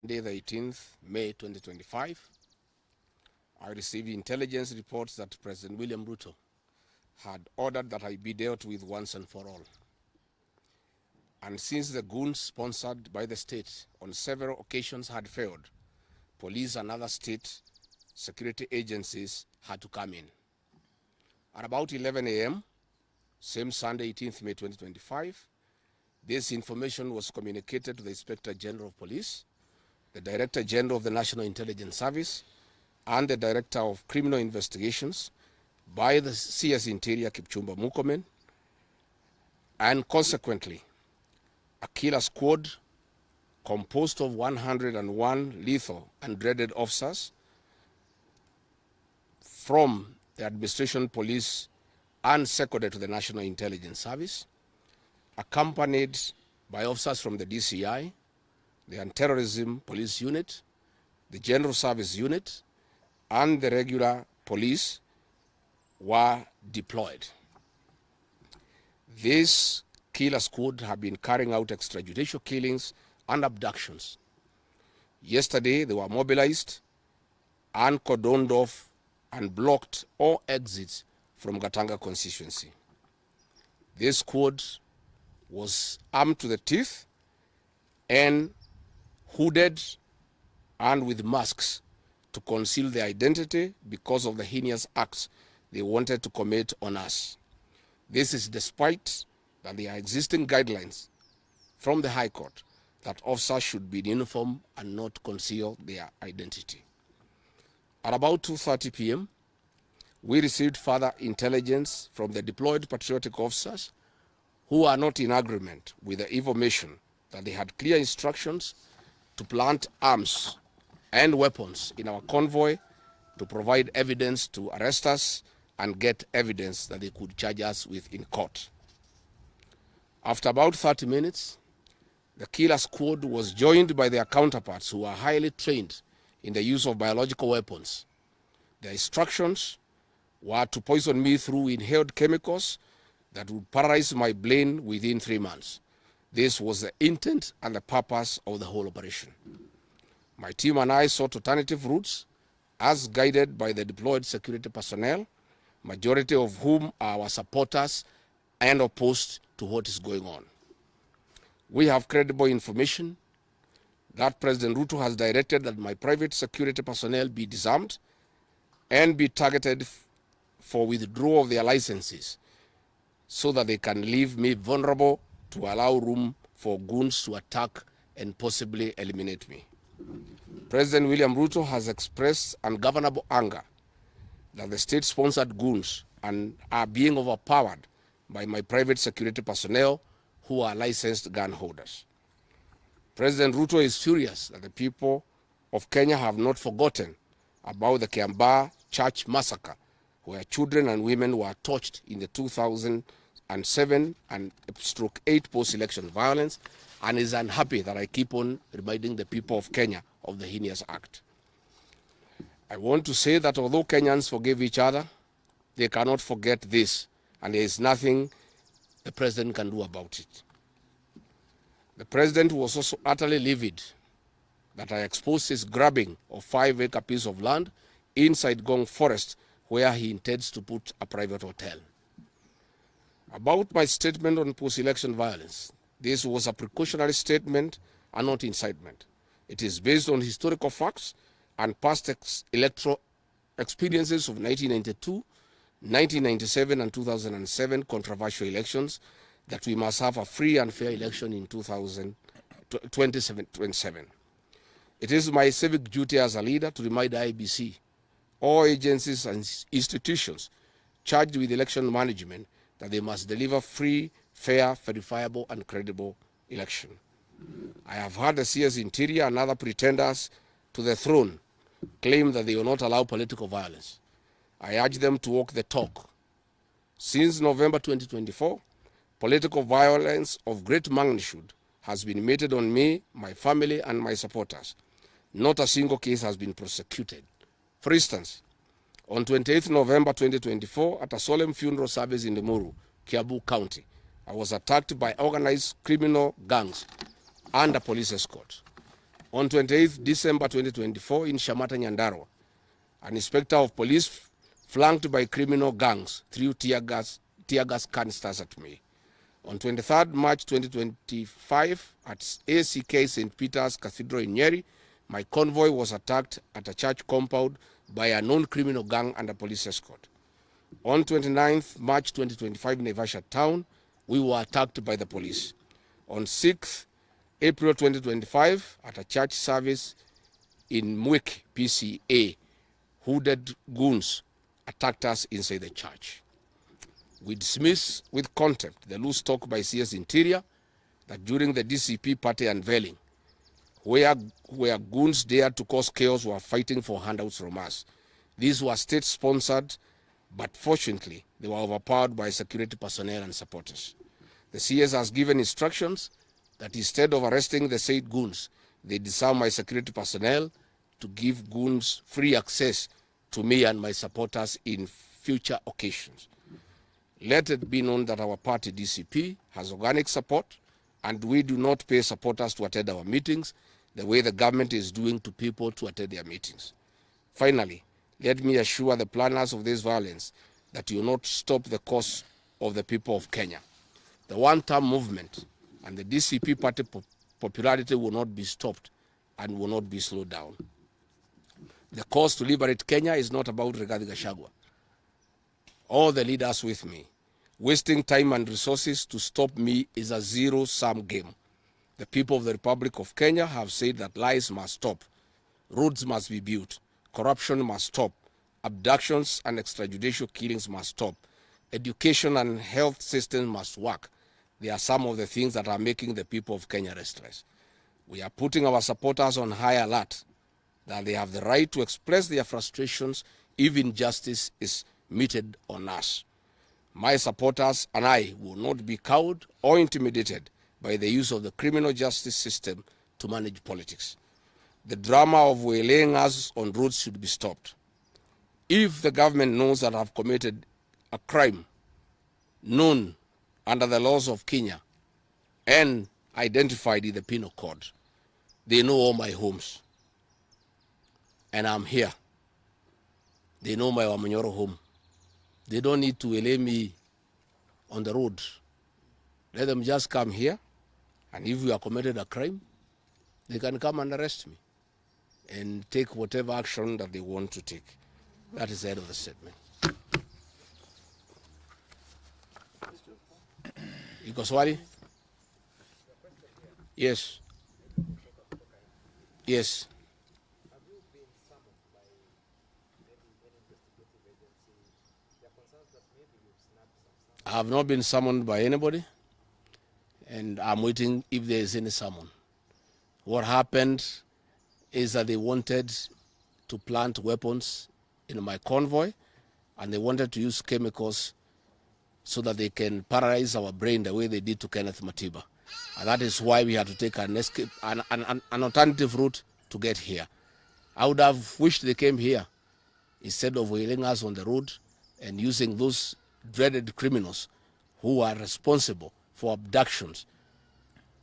Monday, the 18th May 2025, I received intelligence reports that President William Ruto had ordered that I be dealt with once and for all. And since the goons sponsored by the state on several occasions had failed, police and other state security agencies had to come in. At about 11 a.m., same Sunday, 18th May 2025, this information was communicated to the Inspector General of Police, the Director General of the National Intelligence Service, and the Director of Criminal Investigations by the CS Interior Kipchumba Murkomen, and consequently, a killer squad composed of 101 lethal and dreaded officers from the administration police and seconded to the National Intelligence Service, accompanied by officers from the DCI, the Anti-Terrorism Police Unit, the General Service Unit, and the regular police were deployed. This killer squad have been carrying out extrajudicial killings and abductions. Yesterday, they were mobilized and cordoned off and blocked all exits from Gatanga constituency. This squad was armed to the teeth and hooded and with masks to conceal their identity because of the heinous acts they wanted to commit on us. This is despite that there are existing guidelines from the High Court that officers should be in uniform and not conceal their identity. At about 2:30 p.m., we received further intelligence from the deployed patriotic officers who are not in agreement with the information that they had clear instructions to plant arms and weapons in our convoy to provide evidence to arrest us and get evidence that they could charge us with in court. After about 30 minutes, the killer squad was joined by their counterparts who are highly trained in the use of biological weapons. Their instructions were to poison me through inhaled chemicals that would paralyze my brain within 3 months. This was the intent and the purpose of the whole operation. My team and I sought alternative routes as guided by the deployed security personnel, majority of whom are our supporters and opposed to what is going on. We have credible information that President Ruto has directed that my private security personnel be disarmed and be targeted for withdrawal of their licenses so that they can leave me vulnerable to allow room for goons to attack and possibly eliminate me. President William Ruto has expressed ungovernable anger that the state-sponsored goons are being overpowered by my private security personnel who are licensed gun holders. President Ruto is furious that the people of Kenya have not forgotten about the Kiambaa church massacre, where children and women were tortured in the 2007 and /8 post-election violence, and is unhappy that I keep on reminding the people of Kenya of the heinous act. I want to say that although Kenyans forgive each other, they cannot forget this, and there is nothing the president can do about it. The president was also utterly livid that I exposed his grabbing of 5-acre piece of land inside Gong Forest, where he intends to put a private hotel. About my statement on post-election violence, this was a precautionary statement and not incitement. It is based on historical facts and past electoral experiences of 1992, 1997, and 2007 controversial elections that we must have a free and fair election in 2027. It is my civic duty as a leader to remind the IEBC, all agencies and institutions charged with election management, that they must deliver free, fair, verifiable, and credible election. I have heard the CS Interior and other pretenders to the throne claim that they will not allow political violence. I urge them to walk the talk. Since November 2024, political violence of great magnitude has been meted on me, my family, and my supporters. Not a single case has been prosecuted. For instance, on 28th November 2024, at a solemn funeral service in Limuru, Kiambu County, I was attacked by organized criminal gangs and a police escort. On 28th December 2024 in Shamata, Nyandarua, an inspector of police flanked by criminal gangs threw tear gas canisters at me. On 23rd March 2025 at ACK St. Peter's Cathedral in Nyeri, my convoy was attacked at a church compound by a known criminal gang under police escort. On 29th March 2025 in Naivasha town, we were attacked by the police. On 6th April 2025 at a church service in Mwik, PCA, hooded goons attacked us inside the church. We dismiss with contempt the loose talk by CS Interior that during the DCP party unveiling, where goons dared to cause chaos were fighting for handouts from us. These were state-sponsored, but fortunately, they were overpowered by security personnel and supporters. The CS has given instructions that instead of arresting the said goons, they disarm my security personnel to give goons free access to me and my supporters in future occasions. Let it be known that our party DCP has organic support, and we do not pay supporters to attend our meetings the way the government is doing to people to attend their meetings. Finally, let me assure the planners of this violence that you will not stop the cause of the people of Kenya. The one-term movement and the DCP party popularity will not be stopped and will not be slowed down. The cause to liberate Kenya is not about Rigathi Gachagua. All the leaders with me. Wasting time and resources to stop me is a zero-sum game. The people of the Republic of Kenya have said that lies must stop, roads must be built, corruption must stop, abductions and extrajudicial killings must stop, education and health systems must work. They are some of the things that are making the people of Kenya restless. We are putting our supporters on high alert that they have the right to express their frustrations if injustice is meted on us. My supporters and I will not be cowed or intimidated by the use of the criminal justice system to manage politics. The drama of waylaying us on roads should be stopped. If the government knows that I have committed a crime known under the laws of Kenya and identified in the penal code, they know all my homes. And I'm here. They know my Wamanyoro home. They don't need to waylay me on the road. Let them just come here, and if you have committed a crime, they can come and arrest me and take whatever action that they want to take. That is the end of the statement. Iko swali? Yes. Yes. I have not been summoned by anybody, and I'm waiting if there is any summon. What happened is that they wanted to plant weapons in my convoy, and they wanted to use chemicals so that they can paralyze our brain the way they did to Kenneth Matiba. And that is why we had to take an alternative route to get here. I would have wished they came here instead of wailing us on the road and using those dreaded criminals who are responsible for abductions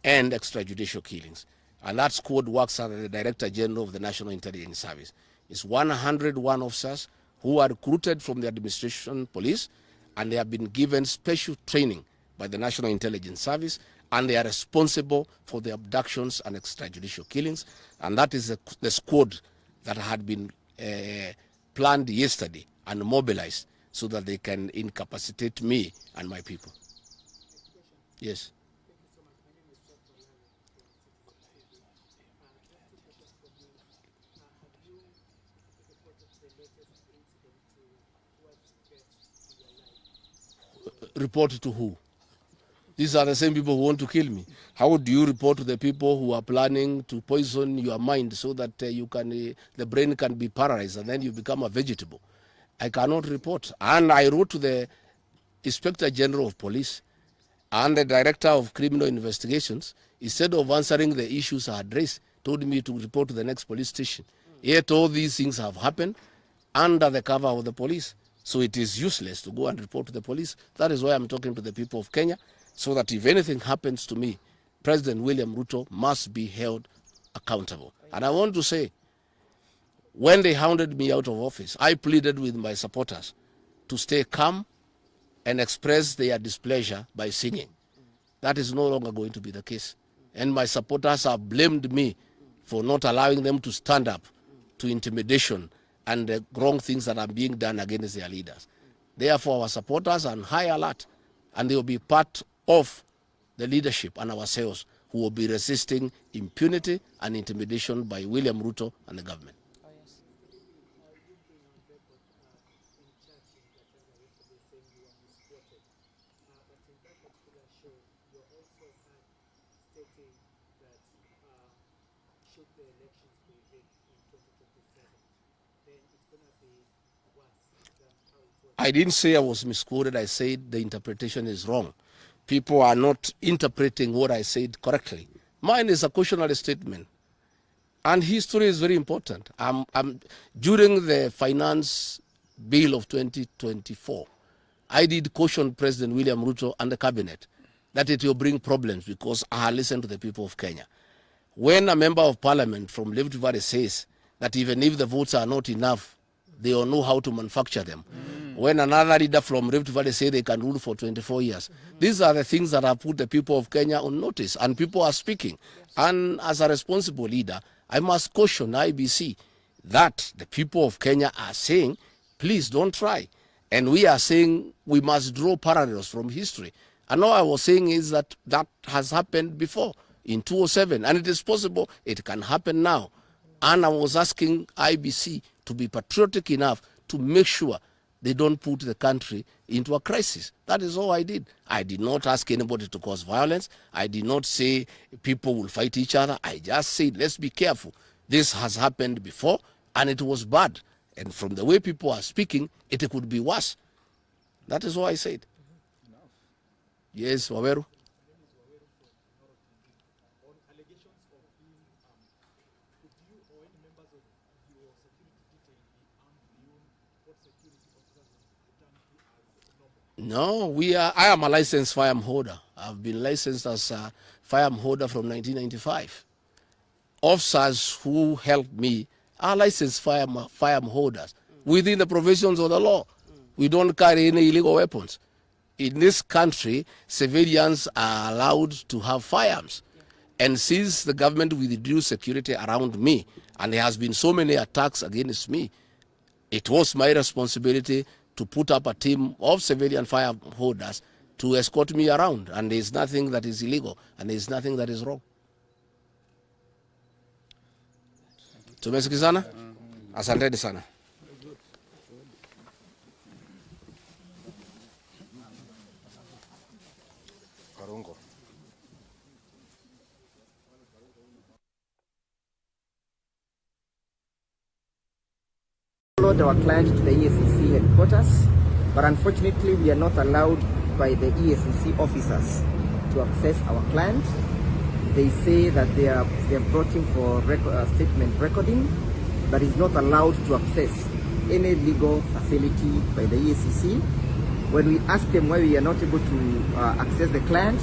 and extrajudicial killings. And that squad works under the Director General of the National Intelligence Service. It's 101 officers who are recruited from the administration police, and they have been given special training by the National Intelligence Service, and they are responsible for the abductions and extrajudicial killings. And that is the squad that had been planned yesterday and mobilized so that they can incapacitate me and my people. Yes. Report to who? These are the same people who want to kill me. How do you report to the people who are planning to poison your mind so that the brain can be paralyzed and then you become a vegetable? I cannot report. And I wrote to the Inspector General of Police and the Director of Criminal Investigations. Instead of answering the issues I had raised, told me to report to the next police station. Yet all these things have happened under the cover of the police. So it is useless to go and report to the police. That is why I'm talking to the people of Kenya, so that if anything happens to me, President William Ruto must be held accountable. And I want to say, when they hounded me out of office, I pleaded with my supporters to stay calm and express their displeasure by singing. That is no longer going to be the case. And my supporters have blamed me for not allowing them to stand up to intimidation and the wrong things that are being done against their leaders. Therefore, our supporters are on high alert, and they will be part of the leadership and ourselves who will be resisting impunity and intimidation by William Ruto and the government. Oh, yes. Should the elections be rigged in 2027, then it's going to be worse than how it was. I didn't say I was misquoted. I said the interpretation is wrong. People are not interpreting what I said correctly. Mine is a cautionary statement. And history is very important. During the finance bill of 2024, I did caution President William Ruto and the cabinet that it will bring problems because I listened to the people of Kenya. When a member of parliament from Rift Valley says that even if the votes are not enough, they will know how to manufacture them. When another leader from Rift Valley says they can rule for 24 years. These are the things that have put the people of Kenya on notice, and people are speaking. And as a responsible leader, I must caution IBC that the people of Kenya are saying, please don't try. And we are saying we must draw parallels from history. And all I was saying is that that has happened before in 2007, and it is possible it can happen now. And I was asking IBC to be patriotic enough to make sure they don't put the country into a crisis. That is all I did. I did not ask anybody to cause violence. I did not say people will fight each other. I just said, let's be careful. This has happened before, and it was bad. And from the way people are speaking, it could be worse. That is all I said. Yes, Waweru. No, I am a licensed firearm holder. I've been licensed as a firearm holder from 1995. Officers who helped me are licensed firearm holders within the provisions of the law. We don't carry any illegal weapons. In this country, civilians are allowed to have firearms. And since the government withdrew security around me, and there has been so many attacks against me, it was my responsibility to put up a team of civilian firearm holders to escort me around. And there is nothing that is illegal, and there is nothing that is wrong. Tumesikizana? Asanteni sana. Karungo. Followed our client to the EACC headquarters, but unfortunately we are not allowed by the EACC officers to access our client. They say that they are brought him for statement recording, but is not allowed to access any legal facility by the EACC. When we ask them why we are not able to access the client,